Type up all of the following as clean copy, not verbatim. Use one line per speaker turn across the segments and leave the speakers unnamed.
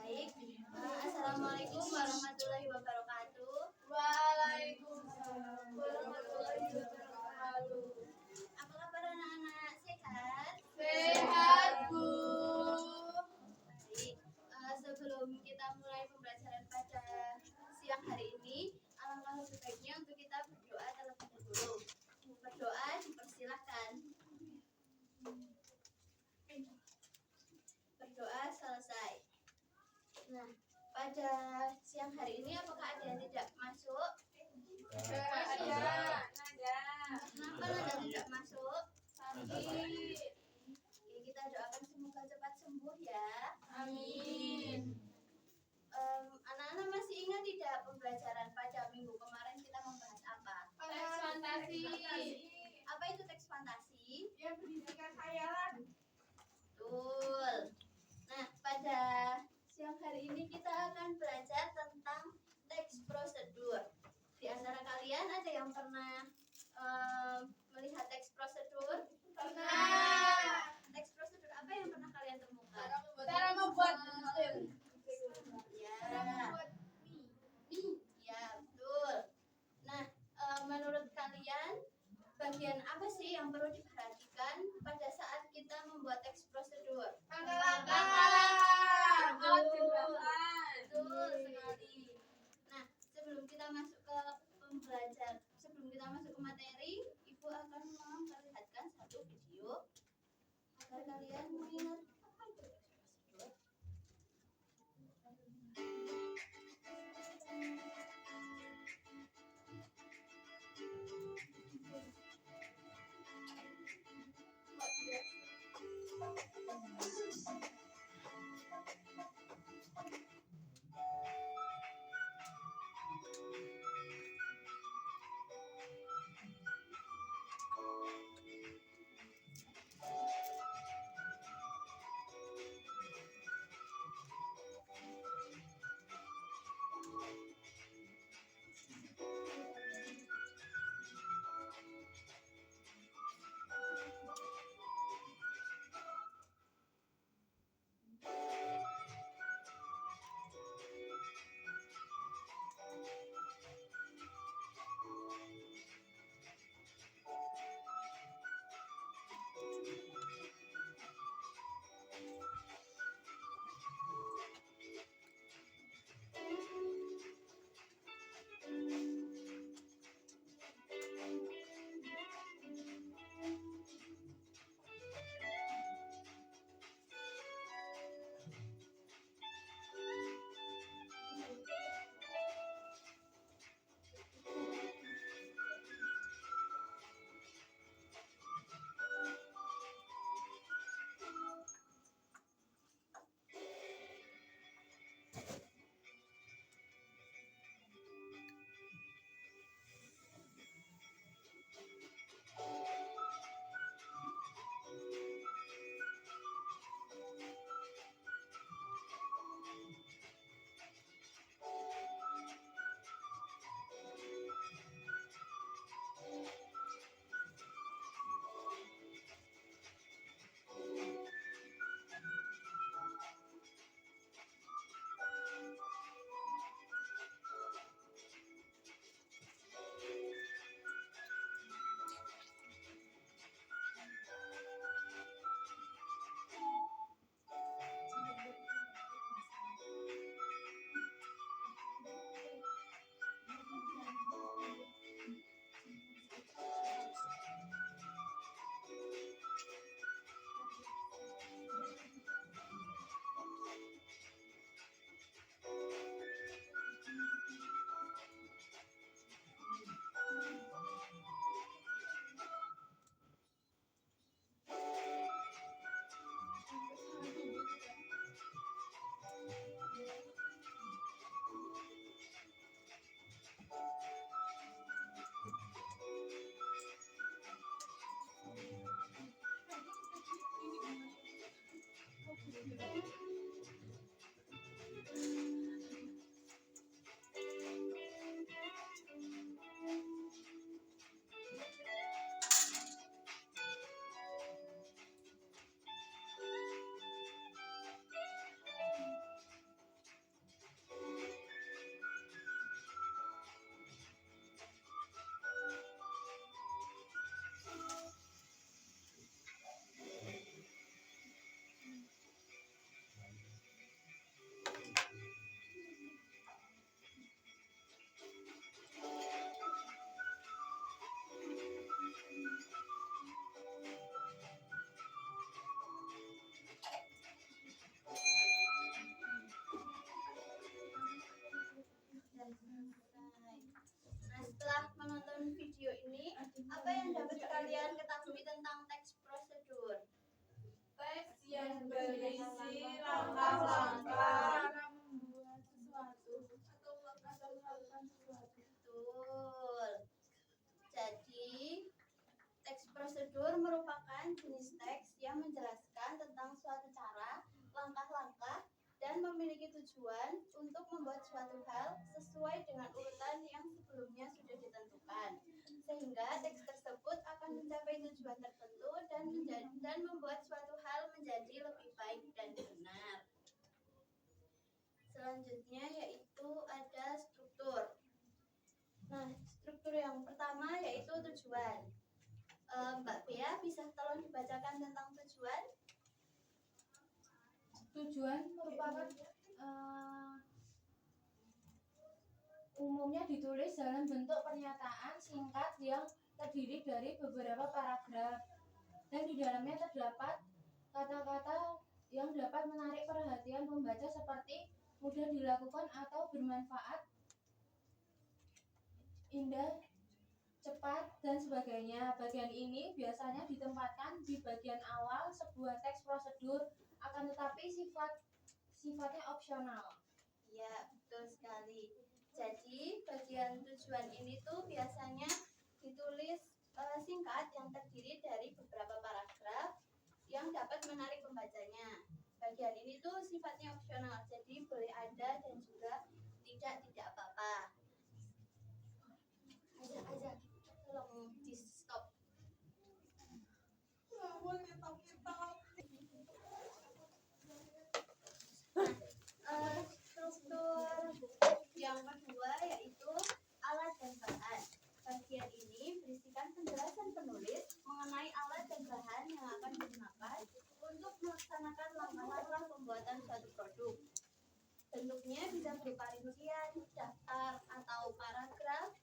Baik. Assalamualaikum warahmatullahi wabarakatuh.
Waalaikumsalam warahmatullahi wabarakatuh.
Apa kabar anak-anak? Sehat?
Sehat, Bu.
Baik. Sebelum kita mulai pembelajaran pada siang hari ini, alangkah lebih baiknya untuk kita berdoa terlebih dahulu. Berdoa dipersilahkan. Berdoa selesai. Nah, pada siang hari ini apakah ada yang tidak masuk?
Ada.
Kenapa Nada tidak masuk?
Sakit.
Oke, kita doakan semoga cepat sembuh ya.
Amin.
Anak-anak masih ingat tidak pembelajaran pada minggu kemarin kita membahas apa?
Teks fantasi.
Apa itu teks fantasi?
Ya, pendidikan khayalan.
Betul. Nah, pada siang hari ini kita akan belajar tentang teks prosedur. Di antara kalian ada yang pernah melihat teks prosedur?
Pernah.
Teks prosedur apa yang pernah kalian temukan?
Cara membuat
Ya, ya betul. Nah, menurut kalian bagian apa sih yang perlu diperhatikan pada saat kita membuat teks prosedur?
Langkah-langkah.
Betul sekali. Nah, sebelum kita masuk ke materi, Ibu akan memperlihatkan satu video agar kalian mengingat apa itu teks prosedur. merupakan jenis teks yang menjelaskan tentang suatu cara, langkah-langkah, dan memiliki tujuan untuk membuat suatu hal sesuai dengan urutan yang sebelumnya sudah ditentukan. Sehingga teks tersebut akan mencapai tujuan tertentu dan membuat suatu hal menjadi lebih baik dan benar. Selanjutnya yaitu ada struktur. Nah, struktur yang pertama yaitu tujuan. Mbak Bea bisa tolong dibacakan tentang tujuan?
Tujuan merupakan umumnya ditulis dalam bentuk pernyataan singkat yang terdiri dari beberapa paragraf dan di dalamnya terdapat kata-kata yang dapat menarik perhatian pembaca seperti mudah dilakukan atau bermanfaat, indah, cepat, dan sebagainya. Bagian ini biasanya ditempatkan di bagian awal sebuah teks prosedur, akan tetapi sifatnya opsional.
Ya, betul sekali. Jadi, bagian tujuan ini tuh biasanya ditulis singkat yang terdiri dari beberapa paragraf yang dapat menarik pembacanya. Bagian ini tuh sifatnya opsional, jadi boleh ada dan juga tidak apa-apa. Aja, tolong di stop. Struktur yang kedua yaitu alat dan bahan. Bagian ini berisikan penjelasan penulis mengenai alat dan bahan yang akan digunakan untuk melaksanakan langkah-langkah pembuatan suatu produk. Bentuknya bisa berupa rincian, daftar, atau paragraf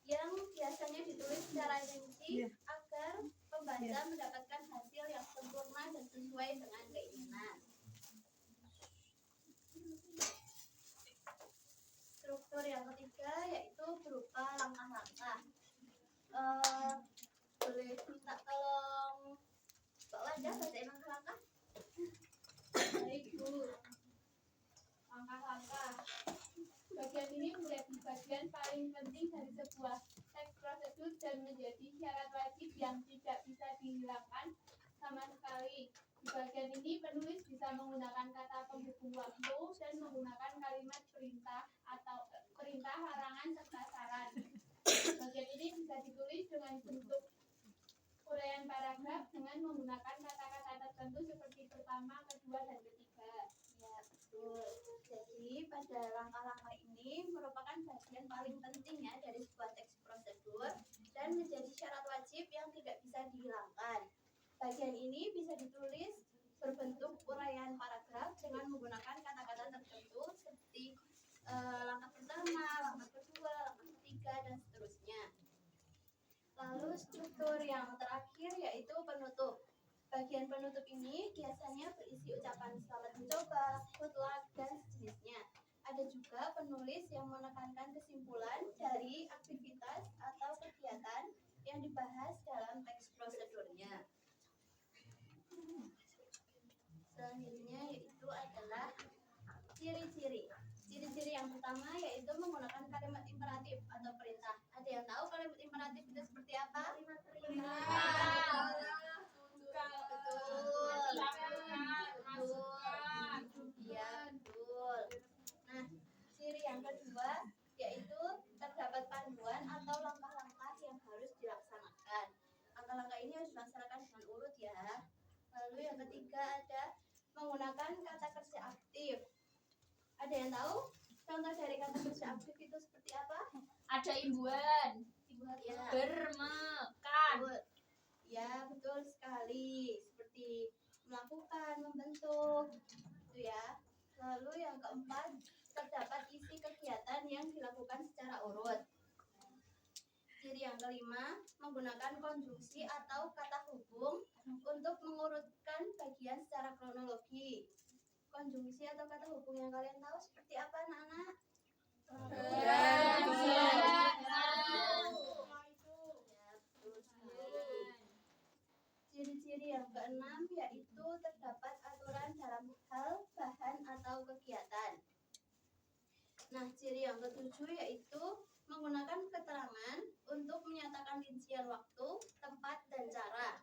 yang biasanya ditulis secara rinci agar pembaca mendapatkan hasil yang sempurna dan sesuai dengan keinginan. Struktur yang ketiga yaitu berupa langkah-langkah. Boleh minta tolong Mbak Wanda bacain langkah-langkah?
Baik, Bu. Langkah-langkah. Bagian ini menjadi bagian paling penting dari sebuah teks prosedur dan menjadi syarat wajib yang tidak bisa dihilangkan sama sekali. Di bagian ini penulis bisa menggunakan kata penghubung waktu dan menggunakan kalimat perintah atau perintah, larangan, serta saran. Bagian ini bisa ditulis dengan bentuk uraian paragraf dengan menggunakan kata-kata tertentu seperti pertama, kedua, dan ketiga.
Ya, betul. Jadi pada langkah-langkah ini merupakan bagian paling penting ya dari sebuah teks prosedur dan menjadi syarat wajib yang tidak bisa dihilangkan. Bagian ini bisa ditulis berbentuk uraian paragraf dengan menggunakan kata-kata tertentu seperti langkah pertama, langkah kedua, langkah ketiga, dan seterusnya. Lalu struktur yang terakhir yaitu penutup. Bagian penutup ini biasanya berisi ucapan selamat mencoba, good luck, dan sejenisnya. Ada juga penulis yang menekankan kesimpulan dari aktivitas atau kegiatan yang dibahas dalam teks prosedurnya. Selanjutnya yaitu adalah ciri-ciri. Ciri-ciri yang pertama yaitu menggunakan kalimat imperatif atau perintah. Ada yang tahu kalimat imperatif itu seperti apa? Kalimat perintah. Betul. Iya, betul. Nah, ciri yang kedua yaitu terdapat panduan atau langkah-langkah yang harus dilaksanakan. Langkah-langkah ini harus dilaksanakan dengan urut ya. Lalu yang ketiga ada menggunakan kata kerja aktif. Ada yang tahu contoh dari kata kerja aktif itu seperti apa?
Ada imbuhan,
Ya.
bermakan.
Ya, betul sekali. Seperti melakukan, membentuk, itu ya. Lalu yang keempat, terdapat isi kegiatan yang dilakukan secara urut. Ciri yang kelima, menggunakan konjungsi atau kata hubung untuk mengurutkan bagian secara kronologi. Konjungsi atau kata hubung yang kalian tahu seperti apa, anak-anak? Ciri-ciri yang keenam yaitu terdapat aturan dalam hal, bahan, atau kegiatan. Nah, ciri yang ketujuh yaitu menggunakan keterangan untuk menyatakan rincian waktu, tempat, dan cara.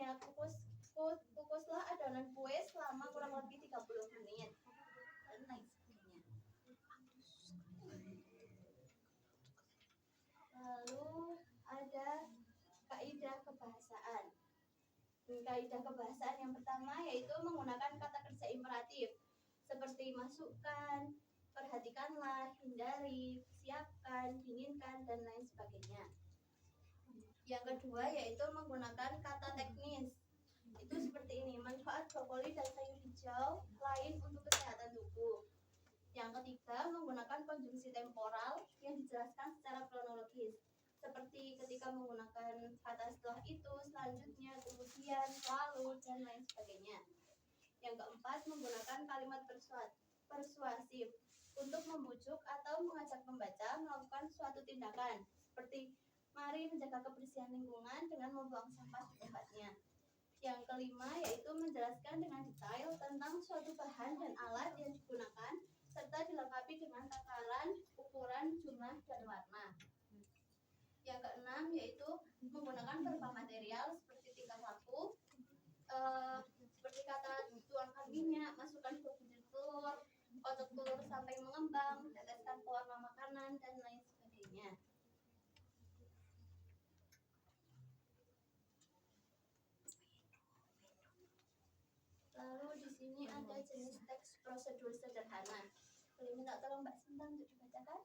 Ya, kukuslah adonan kue selama kurang lebih 30 menit dan lain sebagainya. Lalu ada kaidah kebahasaan. Kaidah kebahasaan yang pertama yaitu menggunakan kata kerja imperatif seperti masukkan, perhatikanlah, hindari, siapkan, dinginkan, dan lain sebagainya. Yang kedua yaitu menggunakan kata teknis. Itu seperti ini, manfaat brokoli dan sayur hijau lain untuk kesehatan tubuh. Yang ketiga, menggunakan konjungsi temporal yang dijelaskan secara kronologis. Seperti ketika menggunakan kata setelah itu, selanjutnya, kemudian, lalu, dan lain sebagainya. Yang keempat, menggunakan kalimat persuasif untuk membujuk atau mengajak pembaca melakukan suatu tindakan. Seperti, mari menjaga kebersihan lingkungan dengan membuang sampah di tempatnya. Yang kelima, yaitu menjelaskan dengan detail tentang suatu bahan dan alat yang digunakan, serta dilengkapi dengan takaran, ukuran, jumlah, dan warna. Yang keenam yaitu menggunakan beberapa material seperti tingkah laku, seperti kata tuangkan minyak, masukkan 2 butir telur, kocok telur sampai mengembang, teteskan pewarna makanan, dan lain sebagainya. Lalu di sini ada jenis teks prosedur sederhana. Boleh minta tolong Mbak Sinta untuk dibacakan?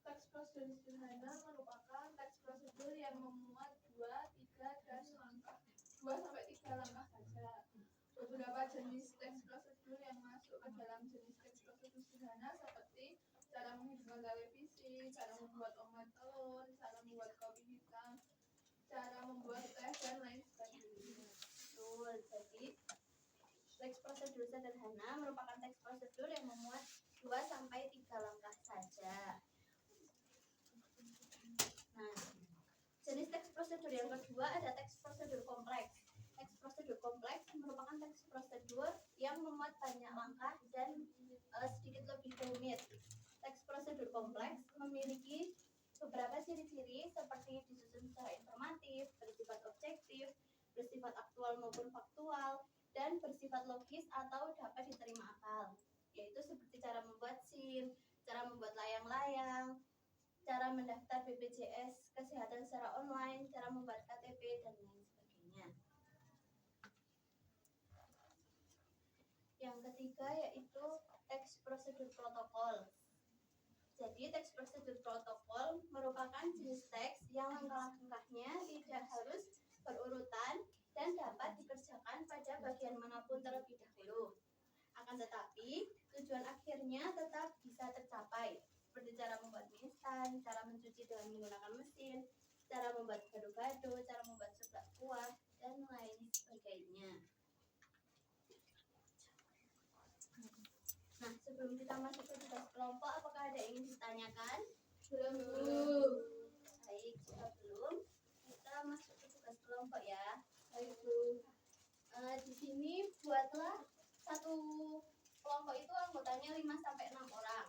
Teks prosedur sederhana merupakan teks prosedur yang memuat 2-3 langkah saja. Beberapa jenis teks prosedur yang masuk ke dalam jenis teks prosedur sederhana seperti cara menghidupkan televisi, cara membuat omelet telur, cara membuat kopi hitam, cara membuat teh, dan lain sebagainya.
Betul, jadi teks prosedur sederhana merupakan teks prosedur yang memuat 2-3 langkah saja. Nah, jenis teks prosedur yang kedua ada teks prosedur kompleks. Teks prosedur kompleks merupakan teks prosedur yang memuat banyak langkah dan sedikit lebih rumit. Teks prosedur kompleks memiliki beberapa ciri-ciri seperti disusun secara informatif, bersifat objektif, bersifat aktual maupun faktual, dan bersifat logis atau dapat diterima akal. Yaitu seperti cara membuat SIM, cara membuat layang-layang, cara mendaftar BPJS Kesehatan secara online, cara membuat KTP, dan lain sebagainya. Yang ketiga yaitu teks prosedur protokol. Jadi teks prosedur protokol merupakan jenis teks yang langkah-langkahnya tidak harus berurutan dan dapat dikerjakan pada bagian manapun terlebih dahulu. Akan tetapi tujuan akhirnya tetap bisa tercapai, seperti cara membuat mie instan, cara mencuci dengan menggunakan mesin, cara membuat gado-gado, cara membuat seblak kuah, dan lain sebagainya. Nah, sebelum kita masuk ke tugas kelompok, apakah ada yang ingin ditanyakan?
Belum.
Baik, jika belum, kita masuk ke tugas kelompok ya.
Baik, Bu.
Di sini buatlah satu kelompok itu anggotanya 5-6 orang.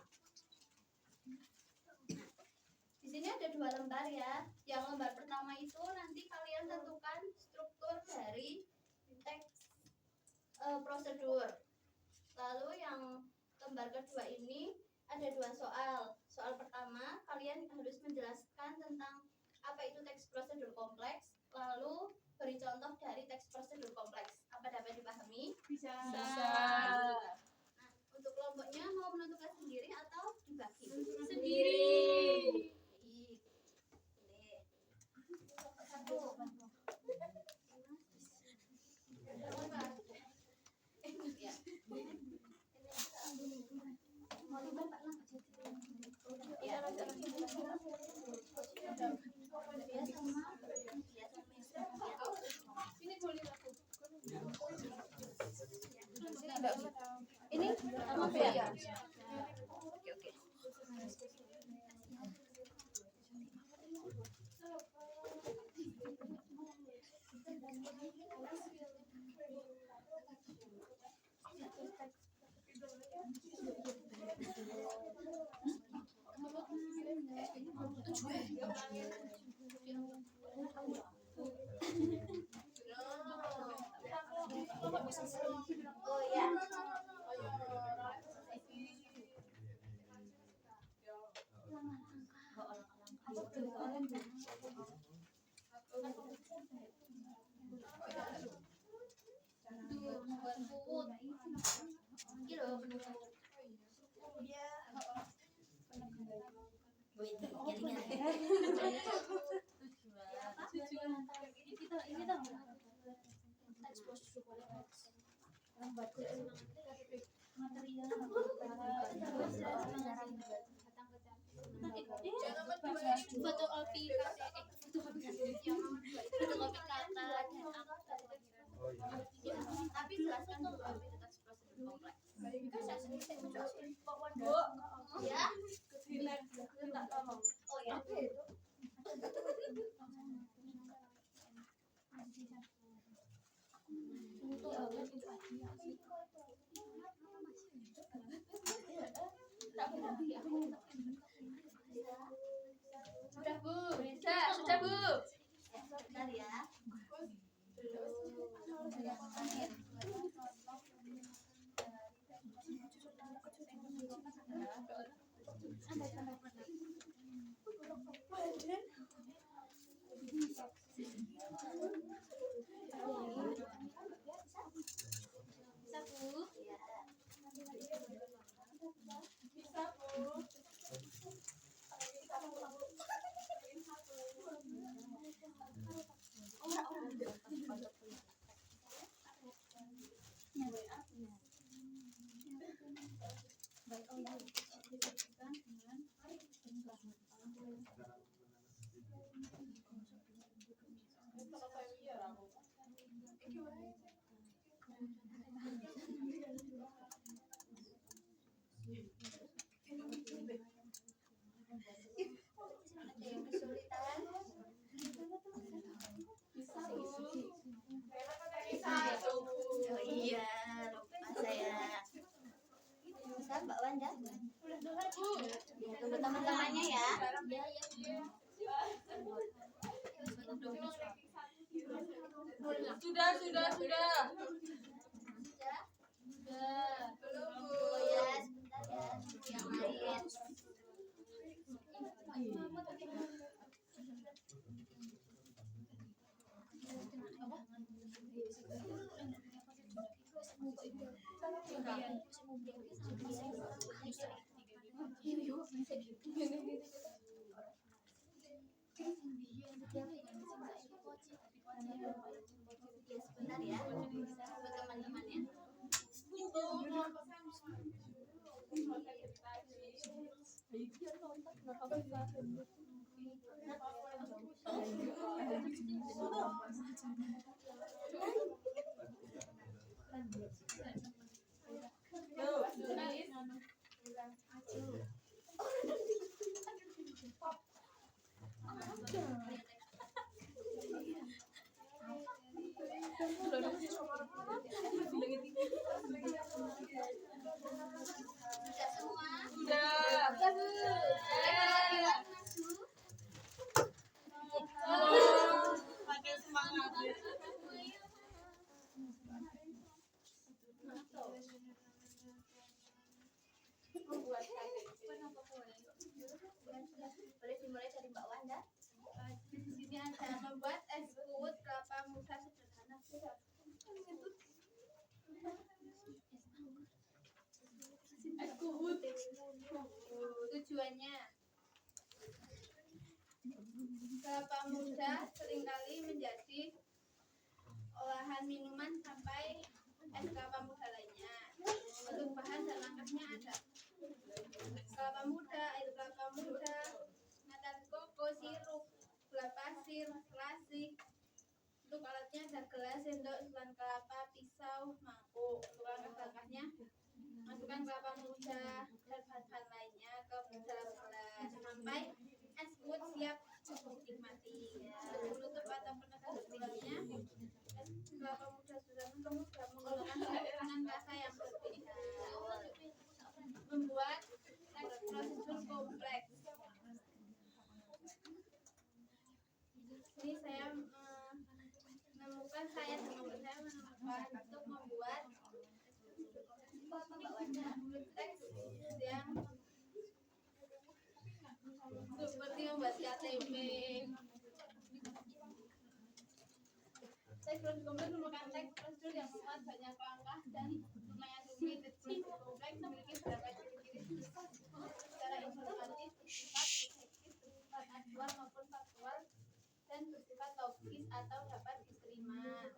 Di sini ada 2 lembar ya. Yang lembar pertama itu nanti kalian tentukan struktur dari teks prosedur. Lalu yang lembar kedua ini ada 2 soal. Soal pertama kalian harus menjelaskan tentang apa itu teks prosedur kompleks, lalu beri contoh dari teks prosedur kompleks. Apa dapat dipahami?
Bisa.
Nah, untuk kelompoknya mau menentukan sendiri atau dibagi?
Sendiri.
Baik. Boleh. Satu. Mau libat Pak Lang? Ya.
Ini boleh aku.
Ini sama ya? Oke, oke. membuat kuut. Ini loh kuut. Ya. Fotokopi kata tapi jelaskan dulu aktivitas prosedur kompleks. Ya. Oh ya.
Sudah Bu, bisa, sudah Bu.
Sebentar ya. Bisa Bu? Ya.
Bisa Bu.
Ada yang kesulitan?
Bisa Bu.
Oh iya, lupa saya. Bisa Mbak Wanda? Ya, tunggu teman-temannya ya.
Sudah.
Sudah.
Belum Bu.
Oh ya, sebentar ya. Yang lain. Ya, sebentar ya. Buat teman-temannya. Sudah semua?
Sudah. Pakai semangat.
Boleh dimulai dari Mbak Wanda.
Di sini ada membuat es kuut kelapa muda sederhana. Es kuut. Tujuannya kelapa muda seringkali menjadi olahan minuman sampai es kelapa muda lainnya. Untuk bahan dan langkahnya ada kelapa muda, air kelapa muda, nata koko, sirup, gula pasir, selasih. Untuk alatnya ada gelas, sendok, selang kelapa, pisau, mangkuk. Untuk langkah-langkahnya masukkan kelapa muda dan bahan-bahan lainnya ke dalam gelas sampai es kuut siap dinikmati. Penutup atau penekan sebenarnya es kelapa muda sudah menunggu dan menggunakan tangan kasa yang berbeda. Membuat teks prosedur kompleks. Ini saya menemukan untuk membuat teks yang seperti membuat membuat KTP. Teks prosedur kompleks merupakan teks prosedur yang memuat banyak langkah dan lumayan rumit. Teks prosedur kompleks memiliki beberapa ciri-ciri secara informatif, bersifat objektif, bersifat aktual maupun faktual, dan bersifat logis atau dapat diterima.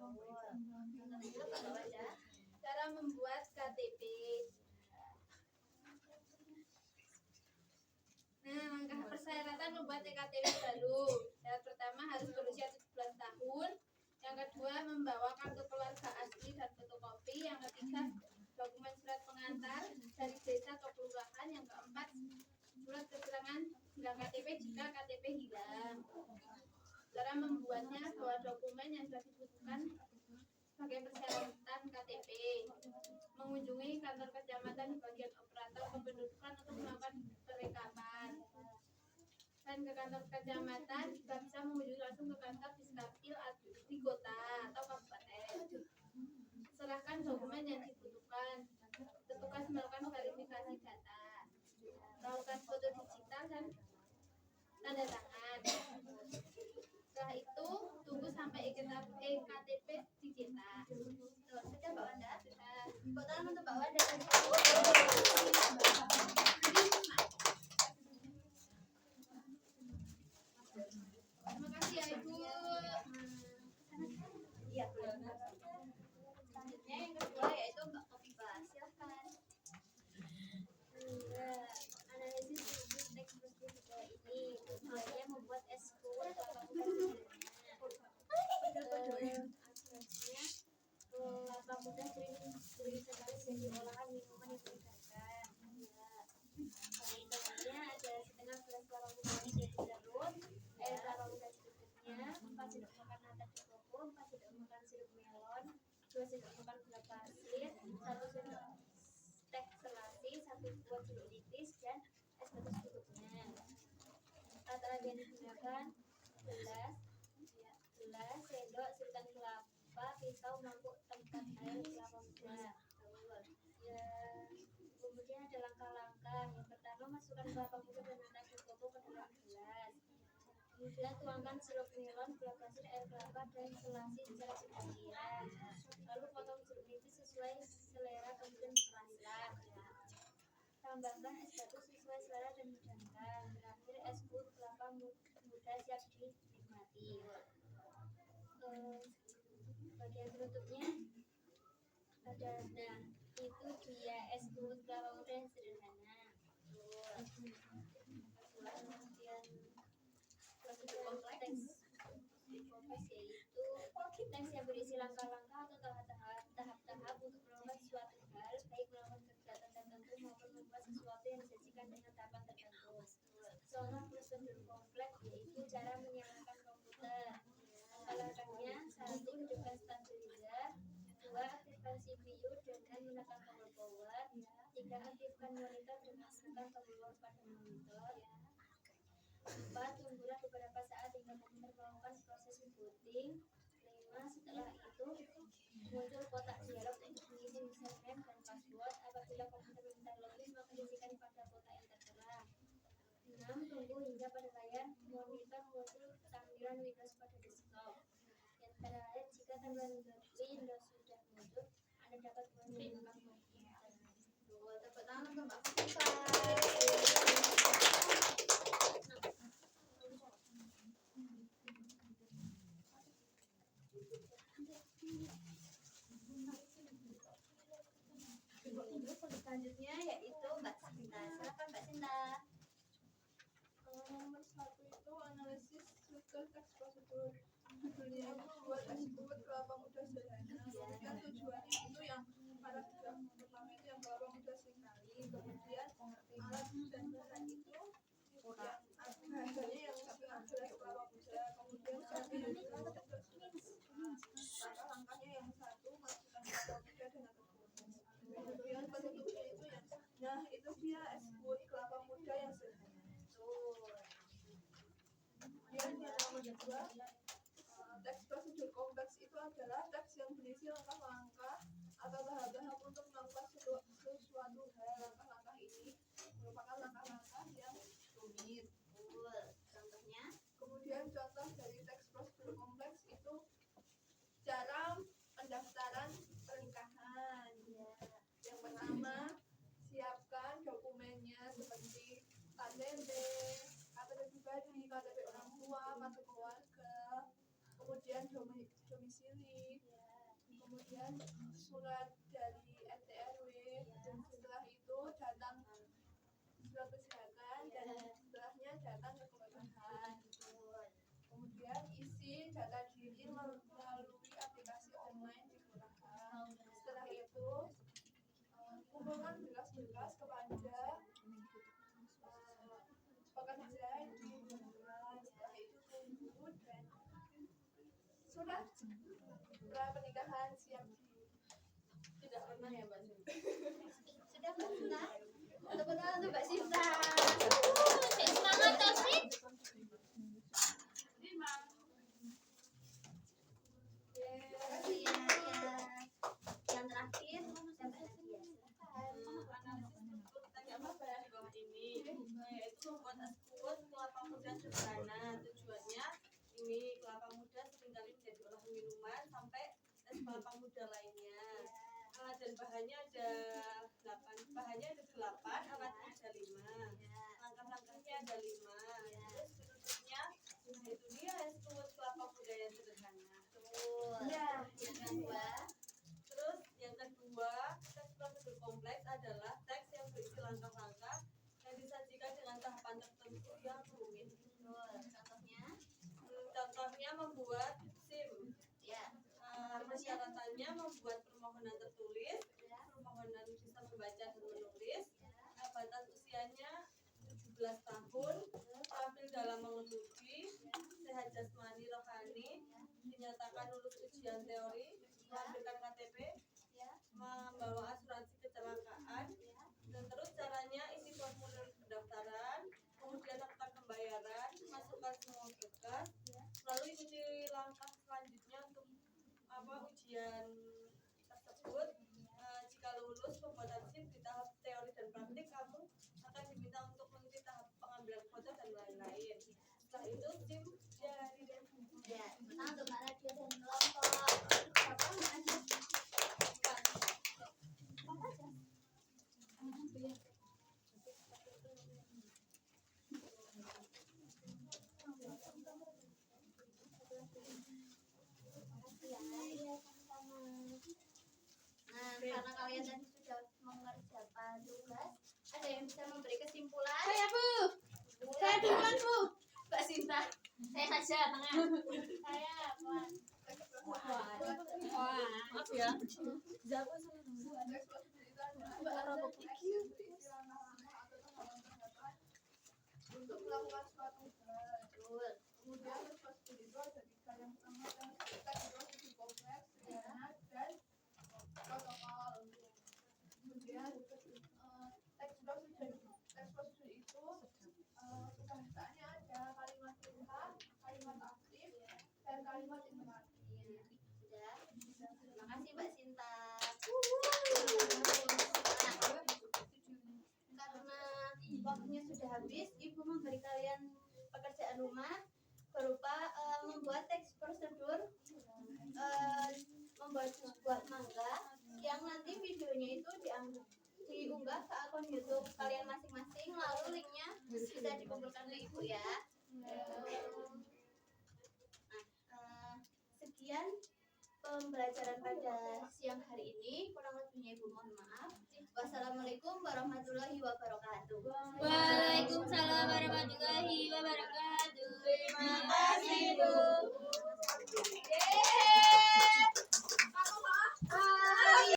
Cara membuat KTP. Nah, langkah persyaratan membuat KTP baru. Syarat pertama harus berusia 17 tahun. Yang kedua, membawa kartu keluarga asli dan fotokopi. Yang ketiga, dokumen surat pengantar dari desa atau kelurahan. Yang keempat, surat keterangan hilang KTP jika KTP hilang. Cara membuatnya, bawa dokumen yang sudah dibutuhkan sebagai persyaratan KTP. Mengunjungi kantor kecamatan di bagian operator kependudukan untuk melakukan perekaman. Dan ke kantor kecamatan juga bisa mengunjungi langsung ke kantor Diskapil di kota atau kabupaten. Serahkan dokumen yang dibutuhkan. Petugas melakukan verifikasi data. Lakukan foto digital dan tanda tangan. Setelah itu tunggu sampai ektp dicetak.
Sudah Mbak Wanda?
Sudah.
Tepuk tangan untuk Mbak Wanda.
Terima kasih ya Ibu.
Iya, selanjutnya yang kedua yaitu Mbak Kopiba. Silahkan. Analisis struktur teks prosedur ini tujuannya membuat SQL kelapa muda sederhana. Akhirnya kelapa muda sering sekali jadi olahan minuman yang menyegarkan. Bahan-bahannya ada setengah gelas kelapa muda yang jadi larut, air kelapa muda secukupnya, 4 sendok makan nata de coco, 4 sendok makan sirup melon, 2 sendok makan gula pasir, 1 sendok teh selasi, 1 buah jeruk nipis, dan es batu secukupnya. Alat-alat yang digunakan gelas, sendok, sirutan kelapa, pisau, mangkuk, tempat air kelapa muda. Kemudian ada langkah-langkah. Yang pertama, masukkan kelapa muda dan nata de coco ke dalam gelas. Kemudian tuangkan sirup melon, gula pasir, air kelapa, dan selasi secara bergantian. Lalu potong jeruk nipis sesuai selera, kemudian peraslah. Tambahkan es batu sesuai selera dan hidangkan. Terakhir, es but kelapa muda siap dinikmati. Bagian penutupnya ada, nah itu dia es but kelapa muda yang sederhana. Kemudian prosedur kompleks yaitu teks yang berisi langkah-langkah atau tahap-tahap untuk melakukan suatu hal, baik melakukan kegiatan tertentu maupun membuat sesuatu yang disajikan dengan tahapan tertentu. Contoh prosedur kompleks yaitu cara menyalakan komputer. Langkah-langkahnya: 1. Hidupkan stabilizer. 2. Aktifkan CPU dengan menekan tombol power. 3. Aktifkan monitor dengan menekan tombol power pada monitor. 4. Tunggulah beberapa saat hingga komputer melakukan proses rebooting. 5. Setelah itu muncul kotak dialog untuk mengisi username dan password. Apabila komputer meminta login, maka isikan pada kotak yang tertera. 6. Tunggu hingga pada layar monitor muncul tampilan Windows pada desktop. Yang terakhir, jika tampilan Windows sudah muncul, Anda dapat menggunakan komputer. Tepuk tangan untuk Mbak Kopiba. Selanjutnya yaitu Mbak Sinta. Silakan Mbak Sinta.
Nomor 1 itu analisis struktur teks prosedur. Judulnya itu buat es but kelapa muda sederhana. Kemudian tujuannya itu yang paragraf pertama itu yang kelapa muda sekali. Kemudian alat dan bahan itu yang harganya yang setengah gelas kelapa muda. Kemudian langkah-langkahnya yang 1, masukkan kelapa muda dan nata de coco. Kemudian penutupnya itu yang, nah itu dia es but kelapa muda yang sederhana. Kemudian yang nomor 2, teks prosedur kompleks itu adalah teks yang berisi langkah-langkah atau tahap-tahap untuk melakukan sesuatu hal. Langkah-langkah ini merupakan langkah-langkah yang rumit.
Contohnya
seperti KTP, KTP pribadi, KTP orang tua, kartu keluarga, kemudian domisili, kemudian surat dari RT RW, dan setelah itu datang surat kesehatan, dan setelahnya datang ke kelurahan. Kemudian isi data diri melalui aplikasi online di kelurahan. Setelah itu kumpulkan berkas-berkas kepada pekerja di kelurahan. Setelah itu tunggu dan sudah pernikahan siap
Tidak pernah ya Mbak Sinta?
Sudah Mbak Sinta? Tepuk tangan untuk Mbak Sinta.
Semangat Taufik.
Terima kasih ya. Yang terakhir Mbak Nadia.
Analisis struktur kita di bawah ini, yaitu membuat es kuut kelapa muda sederhana. Tujuannya ini kelapa muda seringkali menjadi olahan minuman sampai es kelapa muda lainnya. Dan bahannya ada 8, alatnya ada 5, langkah-langkahnya ada 5. Terus penutupnya itu dia es kuut kelapa muda yang sederhana.
Ya, yang kedua.
Terus yang kedua, teks prosedur kompleks adalah teks yang berisi langkah-langkah yang disajikan dengan tahapan tertentu yang rumit.
Contohnya
membuat SIM.
ya.
Persyaratannya membuat permohonan tertulis, permohonan bisa membaca dan menulis, batas usianya 17 tahun, tampil dalam mengemudi, sehat jasmani rohani, dinyatakan lulus ujian teori, melampirkan KTP, membawa asuransi kecelakaan, dan terus caranya isi formulir pendaftaran, kemudian akta pembayaran, masukkan semua berkas, lalu ikuti langkah selanjutnya untuk ujian tersebut. Jika lulus pembuatan SIM di tahap teori dan praktik, kamu akan diminta untuk mengikuti tahap pengambilan foto dan lain-lain. Setelah itu SIM jadi deh.
Ya, tenang untuk Mbak Nadia dan kelompok. Siapa Mbak Nadia? Apa aja? Nah, karena kalian tadi sudah mengerjakan tugas, ada yang bisa memberi kesimpulan?
Saya Bu.
Saya duluan Bu. Mbak Sinta.
Saya saja tengah.
saya Puan.
Maaf ya. Jago
untuk melakukan suatu hal. Kemudian prosedur itu ada 3. Yang pertama adalah prosedur kompleks, sederhana, dan protokol. Kemudian teks prosedur itu bahasannya ada kalimat perintah, kalimat aktif, dan kalimat imperatif.
Sudah. Terima kasih Mbak Sinta. Karena waktunya sudah habis, Ibu memberi kalian pekerjaan rumah berupa membuat teks prosedur, membuat sebuah mangga yang nanti videonya itu diunggah ke akun YouTube kalian masing-masing, lalu linknya bisa dikumpulkan ke Ibu ya. Nah, sekian pembelajaran pada siang hari ini, kurang lebihnya Ibu mohon maaf. Wassalamualaikum warahmatullahi wabarakatuh.
Waalaikumsalam.